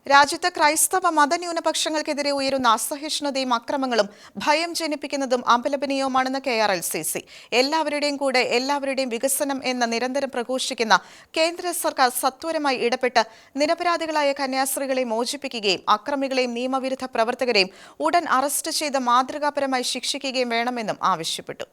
രാജ്യത്ത് ക്രൈസ്തവ മതന്യൂനപക്ഷങ്ങൾക്കെതിരെ ഉയരുന്ന അസഹിഷ്ണുതയും അക്രമങ്ങളും ഭയം ജനിപ്പിക്കുന്നതും അപലപനീയവുമാണെന്ന് KRLCC. എല്ലാവരുടെയും കൂടെ എല്ലാവരുടെയും വികസനം എന്ന് നിരന്തരം പ്രഘോഷിക്കുന്ന കേന്ദ്ര സർക്കാർ സത്വരമായി ഇടപെട്ട് നിരപരാധികളായ കന്യാസ്ത്രീകളെ മോചിപ്പിക്കുകയും അക്രമികളെയും നിയമവിരുദ്ധ പ്രവർത്തകരെയും ഉടൻ അറസ്റ്റ് ചെയ്ത് മാതൃകാപരമായി ശിക്ഷിക്കുകയും വേണമെന്നും ആവശ്യപ്പെട്ടു.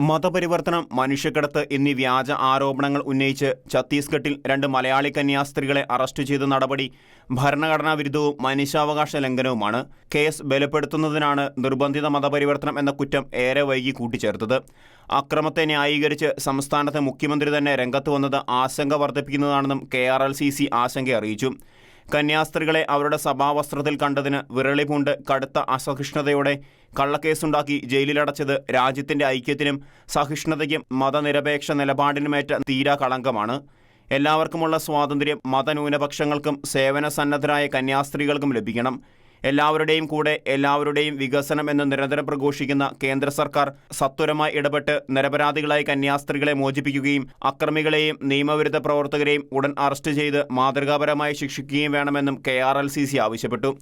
മതപരിവർത്തനം, മനുഷ്യക്കടത്ത് എന്നീ വ്യാജ ആരോപണങ്ങൾ ഉന്നയിച്ച് ഛത്തീസ്ഗഡിൽ 2 മലയാളി കന്യാസ്ത്രീകളെ അറസ്റ്റ് ചെയ്ത നടപടി ഭരണഘടനാ വിരുദ്ധവും മനുഷ്യാവകാശ ലംഘനവുമാണ്. കേസ് ബലപ്പെടുത്തുന്നതിനാണ് നിർബന്ധിത മതപരിവർത്തനം എന്ന കുറ്റം ഏറെ വൈകി കൂട്ടിച്ചേർത്തത്. അക്രമത്തെ ന്യായീകരിച്ച് സംസ്ഥാനത്തെ മുഖ്യമന്ത്രി തന്നെ രംഗത്ത് വന്നത് ആശങ്ക വർദ്ധിപ്പിക്കുന്നതാണെന്നും KRLCC ആശങ്ക അറിയിച്ചു. കന്യാസ്ത്രീകളെ അവരുടെ സഭാവസ്ത്രത്തിൽ കണ്ടതിന് വിരളി പൂണ്ട് കടുത്ത അസഹിഷ്ണുതയോടെ കള്ളക്കേസുണ്ടാക്കി ജയിലിലടച്ചത് രാജ്യത്തിന്റെ ഐക്യത്തിനും സഹിഷ്ണുതയ്ക്കും മതനിരപേക്ഷ നിലപാടിനുമേറ്റ തീരാ കളങ്കമാണ്. എല്ലാവർക്കുമുള്ള സ്വാതന്ത്ര്യം മതന്യൂനപക്ഷങ്ങൾക്കും സേവന സന്നദ്ധരായ കന്യാസ്ത്രീകൾക്കും ലഭിക്കണം. എല്ലാവരുടെയും കൂടെ എല്ലാവരുടെയും വികസനം എന്ന് നിരന്തരം പ്രഘോഷിക്കുന്ന കേന്ദ്ര സർക്കാർ സത്വരമായി ഇടപെട്ട് നിരപരാധികളായ കന്യാസ്ത്രീകളെ മോചിപ്പിക്കുകയും അക്രമികളെയും നിയമവിരുദ്ധ പ്രവർത്തകരെയും ഉടൻ അറസ്റ്റ് ചെയ്ത് മാതൃകാപരമായി ശിക്ഷിക്കുകയും വേണമെന്നും KRLCC ആവശ്യപ്പെട്ടു.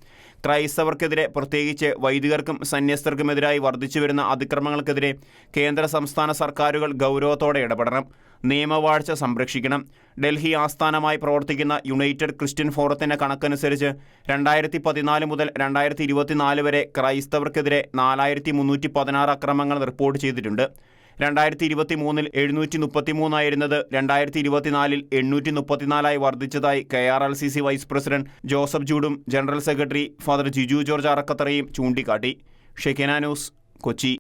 ക്രൈസ്തവർക്കെതിരെ, പ്രത്യേകിച്ച് വൈദികർക്കും സന്യസ്തർക്കുമെതിരായി വർദ്ധിച്ചുവരുന്ന അതിക്രമങ്ങൾക്കെതിരെ കേന്ദ്ര സംസ്ഥാന സർക്കാരുകൾ ഗൗരവത്തോടെ ഇടപെടണം. നിയമവാഴ്ച സംരക്ഷിക്കണം. ഡൽഹി ആസ്ഥാനമായി പ്രവർത്തിക്കുന്ന യുണൈറ്റഡ് ക്രിസ്ത്യൻ ഫോറത്തിന്റെ കണക്കനുസരിച്ച് 2014 മുതൽ 2024 വരെ ക്രൈസ്തവർക്കെതിരെ 4316 അക്രമങ്ങൾ റിപ്പോർട്ട് ചെയ്തിട്ടുണ്ട്. 2023 733 ആയിരുന്നത് 2024 834 വർദ്ധിച്ചതായി KRLCC വൈസ് പ്രസിഡന്റ് ജോസഫ് ജൂഡും general secretary father Jiju George അറക്കത്തറയും ചൂണ്ടിക്കാട്ടി. ഷെക്കിന ന്യൂസ്, കൊച്ചി.